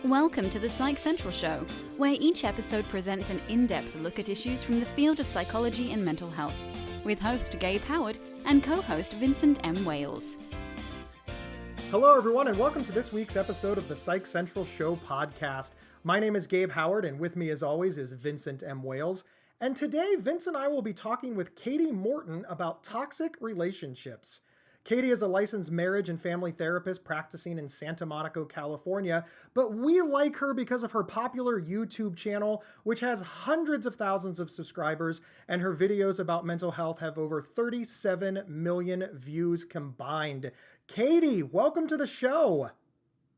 Welcome to the Psych Central Show, where each episode presents an in-depth look at issues from the field of psychology and mental health, with host Gabe Howard and co-host Vincent M. Wales. Hello, everyone, and welcome to this week's episode of the Psych Central Show podcast. My name is Gabe Howard, and with me, as always, is Vincent M. Wales. And today, Vince and I will be talking with Kati Morton about toxic relationships. Kati is a licensed marriage and family therapist practicing in Santa Monica, California, but we like her because of her popular YouTube channel, which has hundreds of thousands of subscribers, and her videos about mental health have over 37 million views combined. Kati, welcome to the show.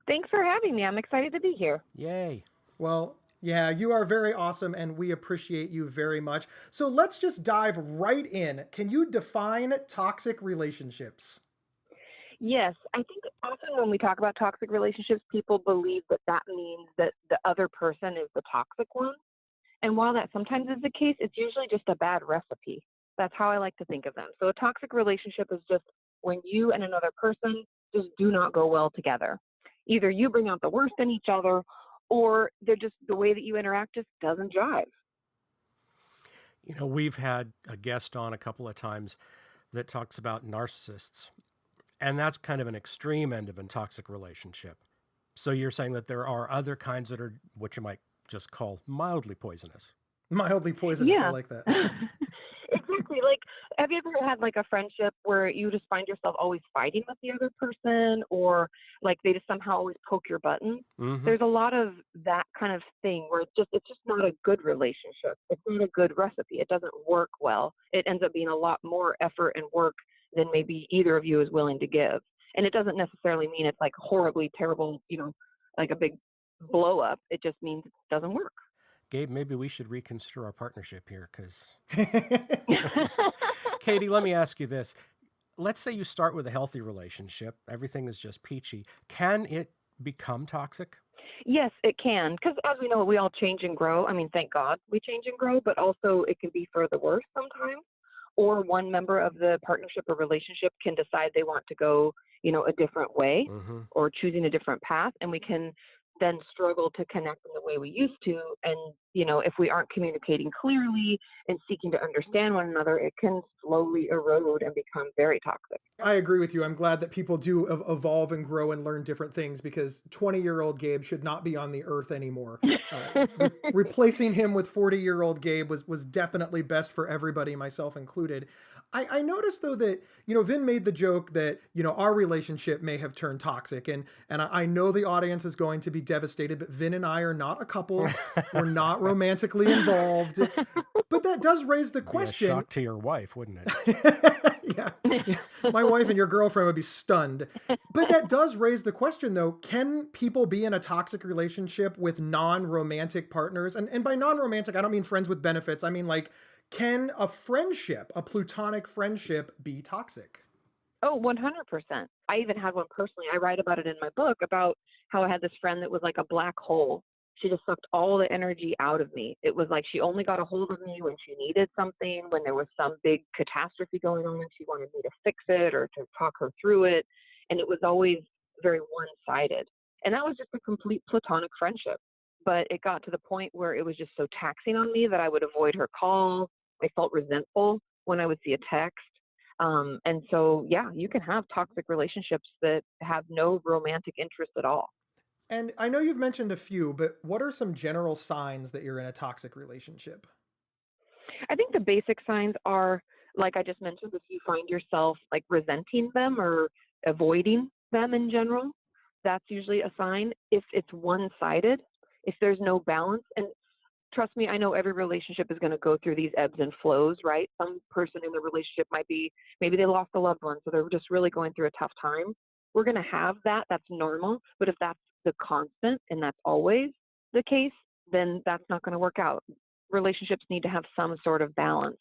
Thanks for having me. I'm excited to be here. Yay. Well, yeah, you are very awesome, and we appreciate you very much. So let's just dive right in. Can you define toxic relationships? Yes, I think often when we talk about toxic relationships, people believe that that means that the other person is the toxic one. And while that sometimes is the case, it's usually just a bad recipe. That's how I like to think of them. So a toxic relationship is just when you and another person just do not go well together. Either you bring out the worst in each other, or they're just, the way that you interact just doesn't jive. You know, we've had a guest on a couple of times that talks about narcissists, and that's kind of an extreme end of a toxic relationship. So you're saying that there are other kinds that are what you might just call mildly poisonous. Mildly poisonous, Yeah. I like that. Exactly. Like, have you ever had like a friendship where you just find yourself always fighting with the other person, or like they just somehow always poke your buttons? Mm-hmm. There's a lot of that kind of thing where it's just not a good relationship. It's not a good recipe. It doesn't work well. It ends up being a lot more effort and work than maybe either of you is willing to give. And it doesn't necessarily mean it's like horribly terrible, like a big blow up. It just means it doesn't work. Gabe, maybe we should reconsider our partnership here because... Kati, let me ask you this. Let's say you start with a healthy relationship. Everything is just peachy. Can it become toxic? Yes, it can. Because as we know, we all change and grow. I mean, thank God we change and grow, but also it can be for the worse sometimes. Or one member of the partnership or relationship can decide they want to go, a different way, Mm-hmm. or choosing a different path. And we can then struggle to connect in the way we used to. And, if we aren't communicating clearly and seeking to understand one another, it can slowly erode and become very toxic. I agree with you. I'm glad that people do evolve and grow and learn different things, because 20-year-old Gabe should not be on the earth anymore. Replacing him with 40-year-old Gabe was definitely best for everybody, myself included. I noticed, though, that, Vin made the joke that, our relationship may have turned toxic. And I know the audience is going to be devastated, but Vin and I are not a couple. We're not romantically involved. But that does raise the question. Be a shock to your wife, wouldn't it? Yeah. My wife and your girlfriend would be stunned. But that does raise the question, though. Can people be in a toxic relationship with non-romantic partners? And by non-romantic, I don't mean friends with benefits. I mean, like, can a friendship, a platonic friendship, be toxic? Oh, 100%. I even had one personally. I write about it in my book about how I had this friend that was like a black hole. She just sucked all the energy out of me. It was like she only got a hold of me when she needed something, when there was some big catastrophe going on and she wanted me to fix it or to talk her through it. And it was always very one-sided. And that was just a complete platonic friendship. But it got to the point where it was just so taxing on me that I would avoid her calls. I felt resentful when I would see a text. And so, yeah, you can have toxic relationships that have no romantic interest at all. And I know you've mentioned a few, but what are some general signs that you're in a toxic relationship? I think the basic signs are, like I just mentioned, if you find yourself like resenting them or avoiding them in general, that's usually a sign. If it's one-sided, if there's no balance, and trust me, I know every relationship is going to go through these ebbs and flows, right? Some person in the relationship might be, maybe they lost a loved one, so they're just really going through a tough time. We're going to have that. That's normal. But if that's the constant and that's always the case, then that's not going to work out. Relationships need to have some sort of balance.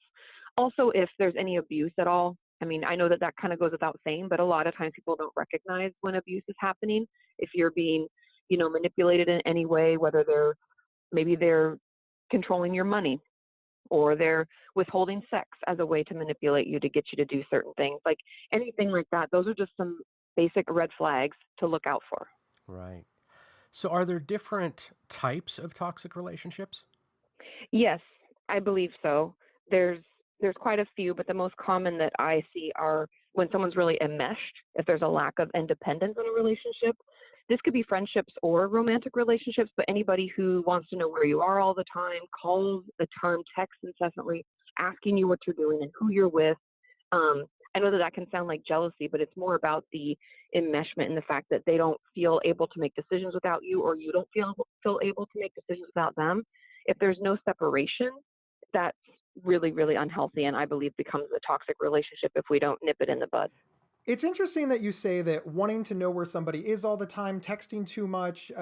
Also, if there's any abuse at all, I mean, I know that kind of goes without saying, but a lot of times people don't recognize when abuse is happening. If you're being, manipulated in any way, whether they're controlling your money, or they're withholding sex as a way to manipulate you to get you to do certain things, like anything like that, those are just some basic red flags to look out for. Right. So are there different types of toxic relationships? Yes, I believe so. There's there's quite a few, but the most common that I see are when someone's really enmeshed, if there's a lack of independence in a relationship. This could be friendships or romantic relationships, but anybody who wants to know where you are all the time, calls a ton, texts incessantly, asking you what you're doing and who you're with. Um, I know that that can sound like jealousy, but it's more about the enmeshment and the fact that they don't feel able to make decisions without you, or you don't feel able to make decisions without them. If there's no separation, that's really, really unhealthy, and I believe becomes a toxic relationship if we don't nip it in the bud. It's interesting that you say that wanting to know where somebody is all the time, texting too much,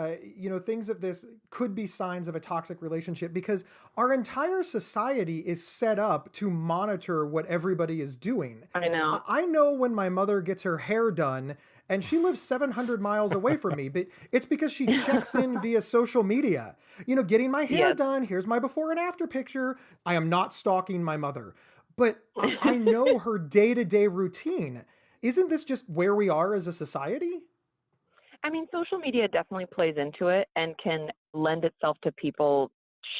things of this could be signs of a toxic relationship because our entire society is set up to monitor what everybody is doing. I know. I know when my mother gets her hair done and she lives 700 miles away from me, but it's because she checks in via social media. Getting my hair Yes. done, here's my before and after picture. I am not stalking my mother, but I know her day-to-day routine. Isn't this just where we are as a society? I mean, social media definitely plays into it and can lend itself to people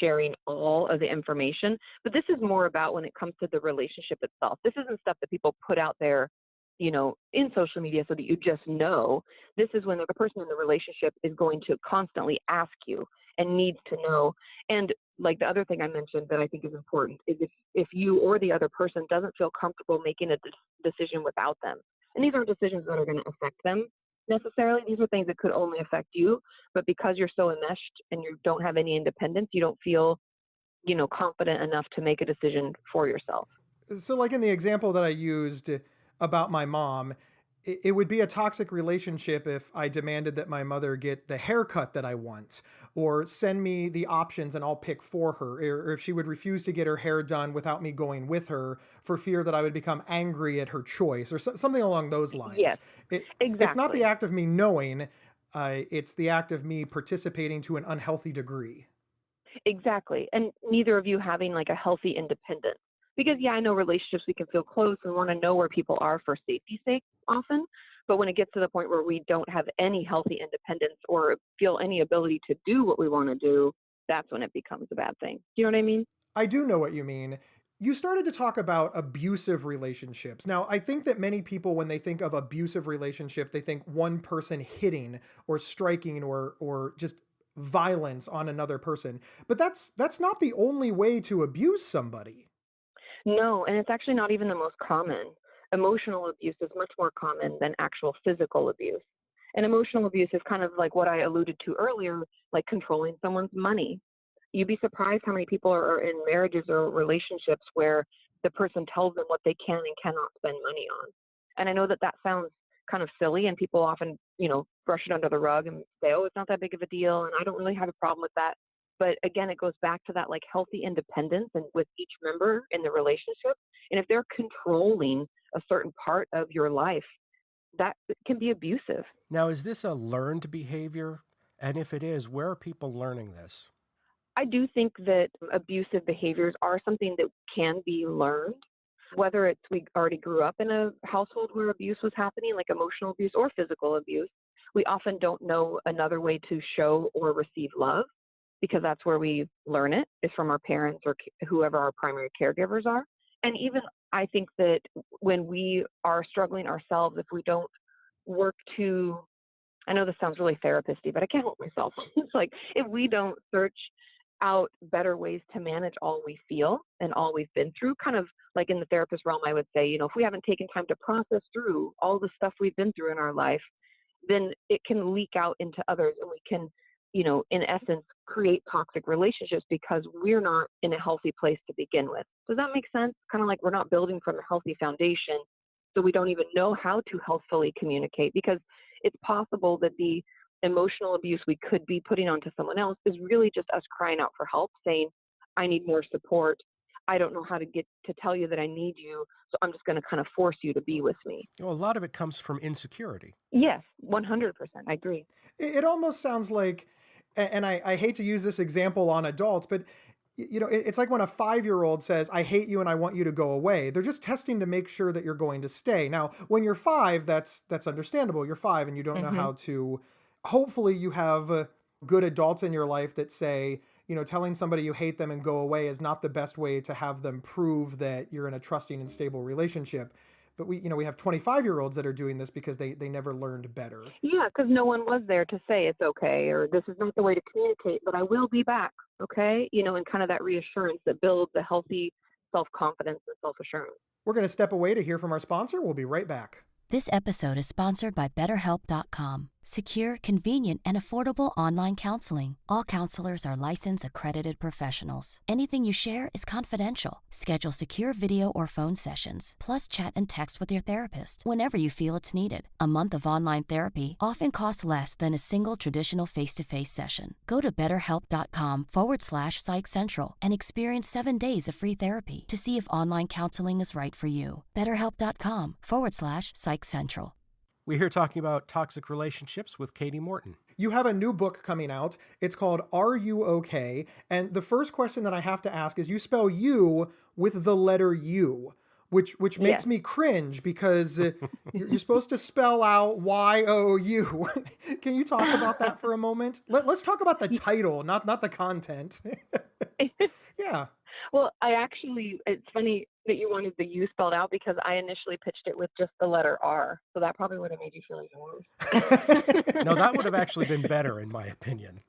sharing all of the information. But this is more about when it comes to the relationship itself. This isn't stuff that people put out there, in social media so that you just know. This is when the person in the relationship is going to constantly ask you and needs to know. And like the other thing I mentioned that I think is important is if you or the other person doesn't feel comfortable making a decision without them. And these aren't decisions that are going to affect them necessarily. These are things that could only affect you. But because you're so enmeshed and you don't have any independence, you don't feel, confident enough to make a decision for yourself. So, like in the example that I used about my mom, it would be a toxic relationship if I demanded that my mother get the haircut that I want, or send me the options and I'll pick for her, or if she would refuse to get her hair done without me going with her for fear that I would become angry at her choice, or something along those lines. Yes, It's not the exactly. act of me knowing, it's the act of me participating to an unhealthy degree. Exactly. And neither of you having like a healthy independence. Because, yeah, I know relationships, we can feel close and want to know where people are for safety's sake often. But when it gets to the point where we don't have any healthy independence or feel any ability to do what we want to do, that's when it becomes a bad thing. Do you know what I mean? I do know what you mean. You started to talk about abusive relationships. Now, I think that many people, when they think of abusive relationship, they think one person hitting or striking or just violence on another person. But that's not the only way to abuse somebody. No, and it's actually not even the most common. Emotional abuse is much more common than actual physical abuse. And emotional abuse is kind of like what I alluded to earlier, like controlling someone's money. You'd be surprised how many people are in marriages or relationships where the person tells them what they can and cannot spend money on. And I know that that sounds kind of silly, and people often, brush it under the rug and say, oh, it's not that big of a deal, and I don't really have a problem with that. But again, it goes back to that like healthy independence and with each member in the relationship. And if they're controlling a certain part of your life, that can be abusive. Now, is this a learned behavior? And if it is, where are people learning this? I do think that abusive behaviors are something that can be learned, whether it's we already grew up in a household where abuse was happening, like emotional abuse or physical abuse. We often don't know another way to show or receive love because that's where we learn it is from our parents or whoever our primary caregivers are. And even I think that when we are struggling ourselves, if we don't work to, I know this sounds really therapist-y, but I can't help myself. It's like if we don't search out better ways to manage all we feel and all we've been through, kind of like in the therapist realm, I would say, if we haven't taken time to process through all the stuff we've been through in our life, then it can leak out into others and we can, in essence, create toxic relationships because we're not in a healthy place to begin with. Does that make sense? Kind of like we're not building from a healthy foundation, so we don't even know how to healthfully communicate because it's possible that the emotional abuse we could be putting onto someone else is really just us crying out for help, saying, I need more support. I don't know how to get to tell you that I need you, so I'm just going to kind of force you to be with me. Well, a lot of it comes from insecurity. Yes, 100%. I agree. It almost sounds like, and I hate to use this example on adults, but it's like when a 5-year-old says, I hate you and I want you to go away. They're just testing to make sure that you're going to stay. Now, when you're 5, that's understandable. You're 5 and you don't know Mm-hmm. how to, hopefully you have good adults in your life that say, telling somebody you hate them and go away is not the best way to have them prove that you're in a trusting and stable relationship. But we have 25-year-olds that are doing this because they never learned better. Yeah, because no one was there to say it's okay, or this is not the way to communicate, but I will be back, okay? And kind of that reassurance that builds a healthy self-confidence and self-assurance. We're going to step away to hear from our sponsor. We'll be right back. This episode is sponsored by BetterHelp.com. Secure, convenient, and affordable online counseling. All counselors are licensed, accredited professionals. Anything you share is confidential. Schedule secure video or phone sessions, plus chat and text with your therapist whenever you feel it's needed. A month of online therapy often costs less than a single traditional face-to-face session. Go to BetterHelp.com/Psych Central and experience 7 days of free therapy to see if online counseling is right for you. BetterHelp.com/Psych Central. We're here talking about toxic relationships with Kati Morton. You have a new book coming out. It's called Are You Okay? And the first question that I have to ask is, you spell you with the letter U, which makes me cringe because you're supposed to spell out Y-O-U. Can you talk about that for a moment? Let's talk about the title, not the content. Yeah. Well, it's funny that you wanted the U spelled out because I initially pitched it with just the letter R. So that probably would have made you feel even worse. No, that would have actually been better, in my opinion.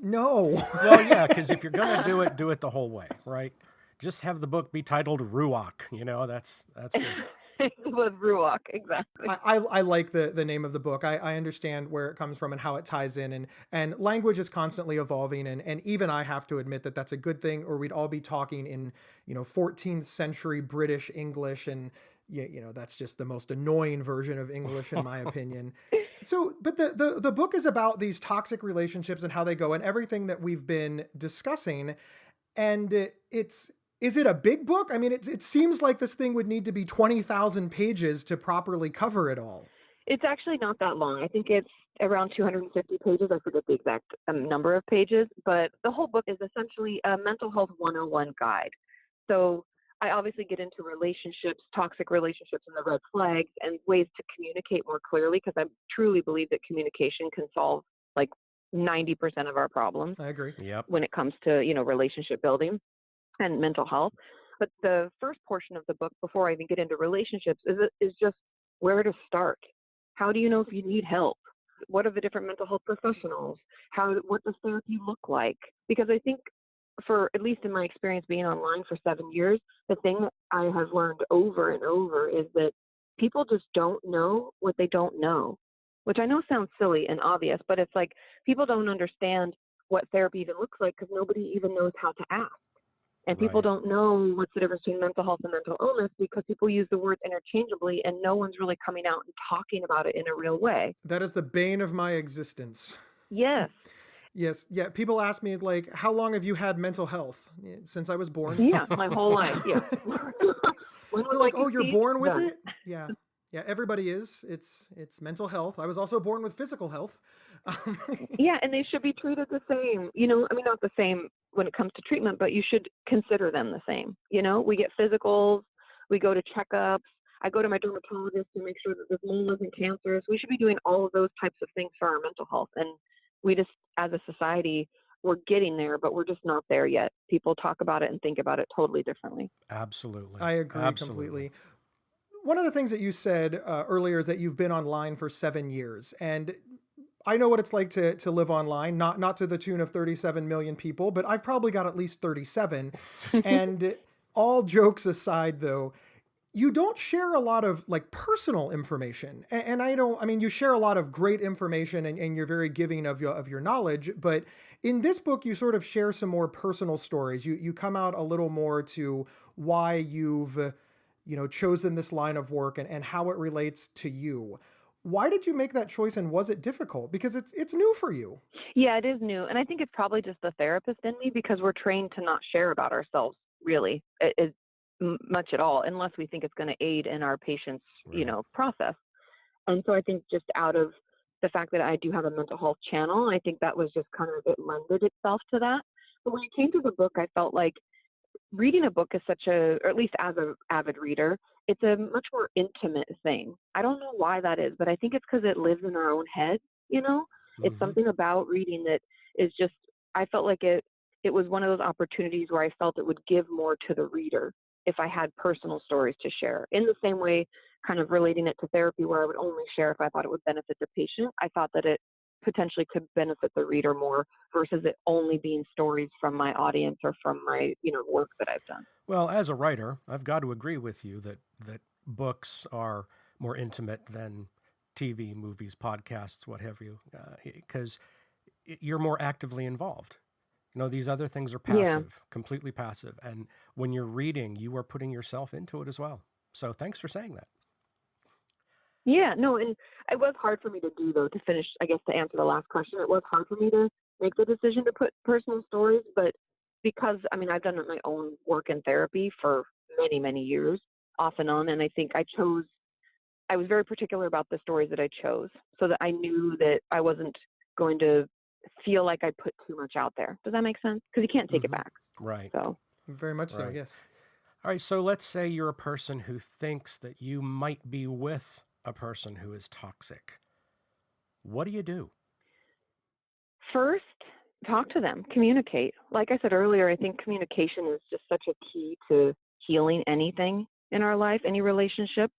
No. Well, yeah, because if you're going to do it the whole way, right? Just have the book be titled Ruach. That's good. With Ruach, exactly. I like the name of the book. I understand where it comes from and how it ties in, and language is constantly evolving, and even I have to admit that that's a good thing, or we'd all be talking in 14th century British English, and that's just the most annoying version of English in my opinion. So, but the book is about these toxic relationships and how they go, and everything that we've been discussing, and is it a big book? I mean, it seems like this thing would need to be 20,000 pages to properly cover it all. It's actually not that long. I think it's around 250 pages. I forget the exact number of pages, but the whole book is essentially a mental health 101 guide. So I obviously get into relationships, toxic relationships, and the red flags and ways to communicate more clearly, because I truly believe that communication can solve like 90% of our problems. I agree. Yep. When it comes to, relationship building and mental health. But the first portion of the book, before I even get into relationships, is just where to start. How do you know if you need help? What are the different mental health professionals? What does therapy look like? Because I think, for at least in my experience being online for 7 years, the thing that I have learned over and over is that people just don't know what they don't know, which I know sounds silly and obvious, but it's like people don't understand what therapy even looks like because nobody even knows how to ask. And people don't know what's the difference between mental health and mental illness because people use the words interchangeably and no one's really coming out and talking about it in a real way. That is the bane of my existence. Yes. Yes. Yeah. People ask me, like, how long have you had mental health? Since I was born. Yeah, my whole life. Yeah. They're like, oh, you're born with it? Yeah. Yeah, everybody is. It's mental health. I was also born with physical health. Yeah, and they should be treated the same. Not the same when it comes to treatment, but you should consider them the same. We get physicals, we go to checkups. I go to my dermatologist to make sure that this mole isn't cancerous. We should be doing all of those types of things for our mental health. And we just, as a society, we're getting there, but we're just not there yet. People talk about it and think about it totally differently. Absolutely. I agree completely. One of the things that you said earlier is that you've been online for 7 years. And I know what it's like to live online, not to the tune of 37 million people, but I've probably got at least 37. And all jokes aside, though, you don't share a lot of like personal information. And you share a lot of great information and you're very giving of your knowledge. But in this book, you sort of share some more personal stories. You come out a little more to why you've chosen this line of work and how it relates to you. Why did you make that choice, and was it difficult? Because it's new for you. Yeah, it is new. And I think it's probably just the therapist in me because we're trained to not share about ourselves, really, much at all, unless we think it's going to aid in our patient's, process. And so I think just out of the fact that I do have a mental health channel, I think that was just kind of, it lended itself to that. But when it came to the book, I felt like reading a book is or at least as an avid reader, it's a much more intimate thing. I don't know why that is, but I think it's because it lives in our own head, It's something about reading that is just, I felt like it was one of those opportunities where I felt it would give more to the reader if I had personal stories to share. In the same way, kind of relating it to therapy, where I would only share if I thought it would benefit the patient, I thought that it potentially could benefit the reader more versus it only being stories from my audience or from my, work that I've done. Well, as a writer, I've got to agree with you that books are more intimate than TV, movies, podcasts, what have you, because you're more actively involved. These other things are passive, completely passive. And when you're reading, you are putting yourself into it as well. So thanks for saying that. Yeah, no, and it was hard for me to do, though, to finish, I guess, to answer the last question. It was hard for me to make the decision to put personal stories, but because, I've done my own work in therapy for many, many years, off and on, and I think I was very particular about the stories that I chose so that I knew that I wasn't going to feel like I put too much out there. Does that make sense? Because you can't take it back. Right. So Very much so, yes. All right, so let's say you're a person who thinks that you might be with a person who is toxic. What do you do? First, talk to them, communicate. Like I said earlier, I think communication is just such a key to healing anything in our life, any relationship.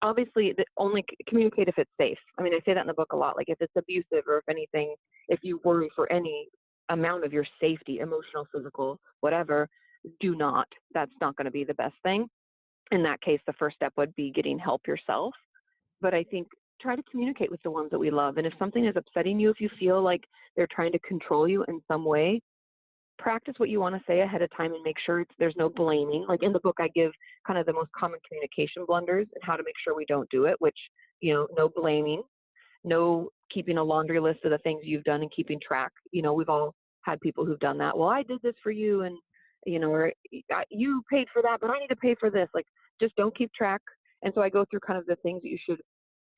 Obviously, only communicate if it's safe. I say that in the book a lot. Like if it's abusive or if anything, if you worry for any amount of your safety, emotional, physical, whatever, do not. That's not going to be the best thing. In that case, the first step would be getting help yourself. But I think try to communicate with the ones that we love. And if something is upsetting you, if you feel like they're trying to control you in some way, practice what you want to say ahead of time and make sure there's no blaming. Like in the book, I give kind of the most common communication blunders and how to make sure we don't do it, which, no blaming, no keeping a laundry list of the things you've done and keeping track. We've all had people who've done that. Well, I did this for you and, or you paid for that, but I need to pay for this. Like, just don't keep track. And so I go through kind of the things that you should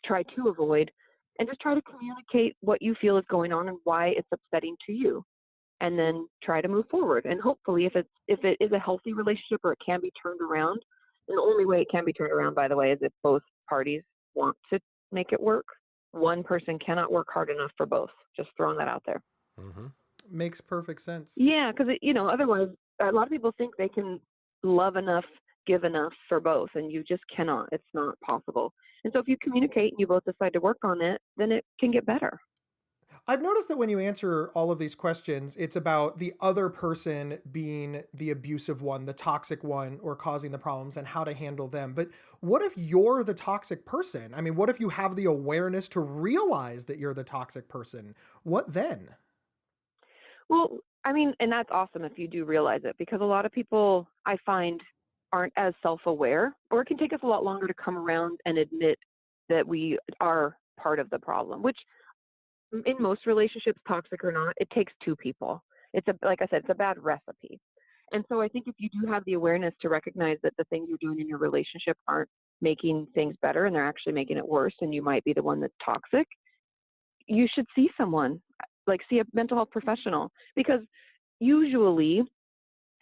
try to avoid and just try to communicate what you feel is going on and why it's upsetting to you. And then try to move forward. And hopefully if it is a healthy relationship or it can be turned around, and the only way it can be turned around, by the way, is if both parties want to make it work. One person cannot work hard enough for both. Just throwing that out there. Mm-hmm. Makes perfect sense. Yeah, because, otherwise a lot of people think they can love enough, give enough for both, and you just cannot. It's not possible. And so if you communicate and you both decide to work on it, then it can get better. I've noticed that when you answer all of these questions, it's about the other person being the abusive one, the toxic one, or causing the problems and how to handle them. But what if you're the toxic person? What if you have the awareness to realize that you're the toxic person? What then? Well, and that's awesome if you do realize it, because a lot of people I find aren't as self-aware, or it can take us a lot longer to come around and admit that we are part of the problem, which in most relationships, toxic or not, it takes two people. Like I said, it's a bad recipe. And so I think if you do have the awareness to recognize that the things you're doing in your relationship aren't making things better and they're actually making it worse, and you might be the one that's toxic, you should see someone, like see a mental health professional, because usually,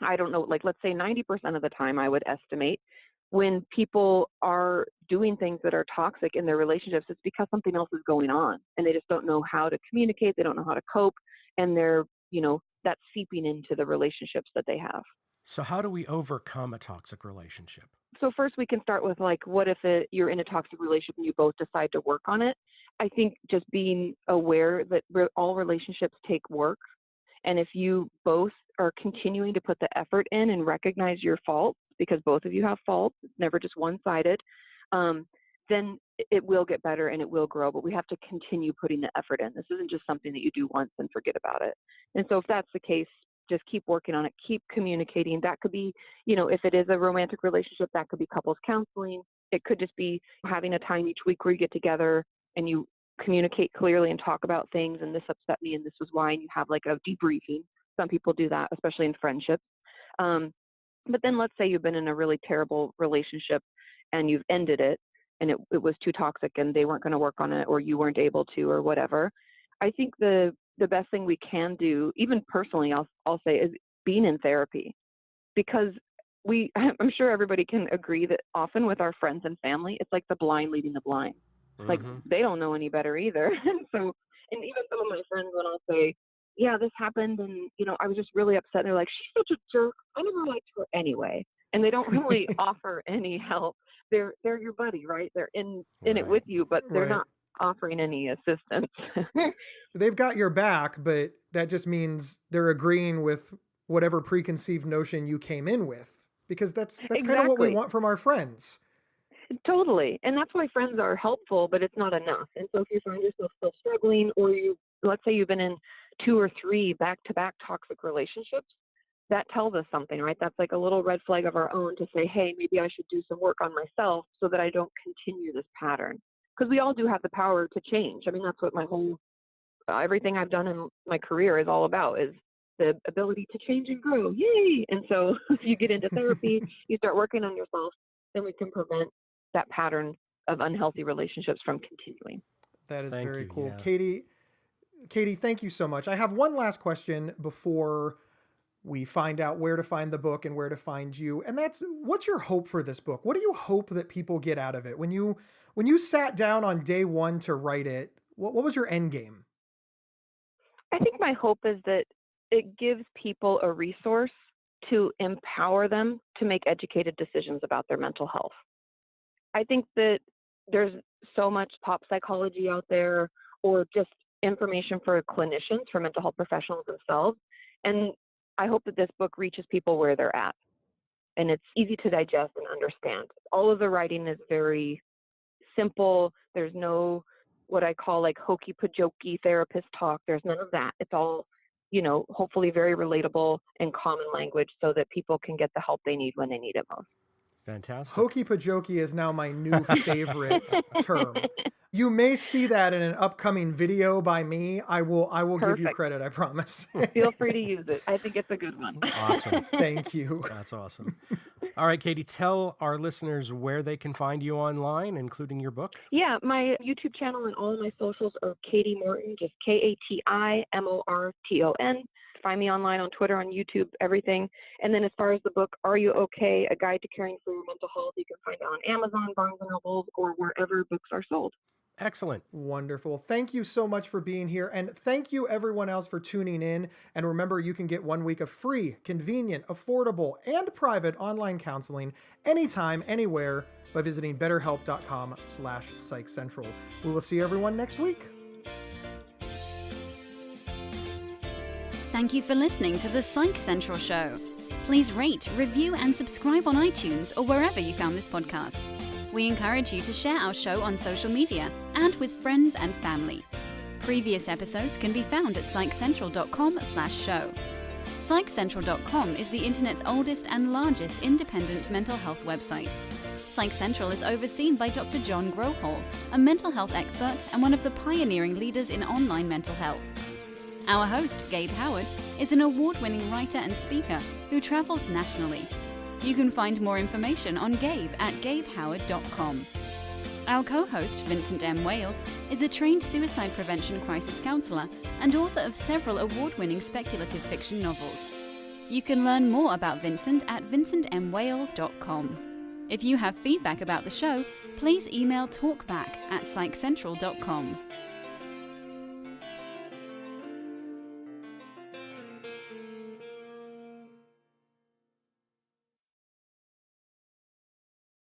I don't know, like let's say 90% of the time I would estimate, when people are doing things that are toxic in their relationships, it's because something else is going on and they just don't know how to communicate. They don't know how to cope. And they're, that's seeping into the relationships that they have. So how do we overcome a toxic relationship? So first we can start with like, what if you're in a toxic relationship and you both decide to work on it? I think just being aware that all relationships take work. And if you both are continuing to put the effort in and recognize your faults, because both of you have faults, it's never just one-sided, then it will get better and it will grow. But we have to continue putting the effort in. This isn't just something that you do once and forget about it. And so if that's the case, just keep working on it, keep communicating. That could be, if it is a romantic relationship, that could be couples counseling. It could just be having a time each week where you get together and you communicate clearly and talk about things, and this upset me and this was why, and you have like a debriefing. Some people do that, especially in friendships. But then let's say you've been in a really terrible relationship and you've ended it and it was too toxic and they weren't going to work on it, or you weren't able to, or whatever. I think the best thing we can do, even personally, I'll say, is being in therapy, because I'm sure everybody can agree that often with our friends and family, it's like the blind leading the blind. Mm-hmm. Like they don't know any better either. And even some of my friends, when I'll say, yeah, this happened, and, I was just really upset. And they're like, she's such a jerk. I never liked her anyway. And they don't really offer any help. They're your buddy, right? They're in it with you, but they're not offering any assistance. They've got your back, but that just means they're agreeing with whatever preconceived notion you came in with, because that's kind of what we want from our friends. Totally. And that's why friends are helpful, but it's not enough. And so if you find yourself still struggling, or let's say you've been in 2 or 3 back-to-back toxic relationships, that tells us something, right? That's like a little red flag of our own to say, hey, maybe I should do some work on myself so that I don't continue this pattern. Because we all do have the power to change. I mean, that's what everything I've done in my career is all about, is the ability to change and grow. Yay! And so if you get into therapy, you start working on yourself, then we can prevent that pattern of unhealthy relationships from continuing. That is very cool. Yeah. Katie, thank you so much. I have one last question before we find out where to find the book and where to find you. And that's, what's your hope for this book? What do you hope that people get out of it? When you sat down on day one to write it, what was your end game? I think my hope is that it gives people a resource to empower them to make educated decisions about their mental health. I think that there's so much pop psychology out there, or just information for clinicians, for mental health professionals themselves. And I hope that this book reaches people where they're at, and it's easy to digest and understand. All of the writing is very simple. There's no what I call like hokey pokey therapist talk. There's none of that. It's all, hopefully very relatable and common language, so that people can get the help they need when they need it most. Fantastic. Hokey pokey is now my new favorite term. You may see that in an upcoming video by me. I will give you credit, I promise. Feel free to use it. I think it's a good one. Awesome. Thank you. That's awesome. All right, Katie, tell our listeners where they can find you online, including your book. Yeah, my YouTube channel and all my socials are Kati Morton, just KATIMORTON. Find me online on Twitter, on YouTube, everything. And then as far as the book, Are You Okay? A Guide to Caring for Your Mental Health, you can find it on Amazon, Barnes & Noble, or wherever books are sold. Excellent. Wonderful. Thank you so much for being here. And thank you everyone else for tuning in. And remember, you can get 1 week of free, convenient, affordable, and private online counseling anytime, anywhere by visiting betterhelp.com/psychcentral. We will see everyone next week. Thank you for listening to the Psych Central Show. Please rate, review, and subscribe on iTunes or wherever you found this podcast. We encourage you to share our show on social media and with friends and family. Previous episodes can be found at psychcentral.com/show. Psychcentral.com is the internet's oldest and largest independent mental health website. Psych Central is overseen by Dr. John Grohol, a mental health expert and one of the pioneering leaders in online mental health. Our host, Gabe Howard, is an award-winning writer and speaker who travels nationally. You can find more information on Gabe at gabehoward.com. Our co-host, Vincent M. Wales, is a trained suicide prevention crisis counselor and author of several award-winning speculative fiction novels. You can learn more about Vincent at vincentmwales.com. If you have feedback about the show, please email talkback@psychcentral.com.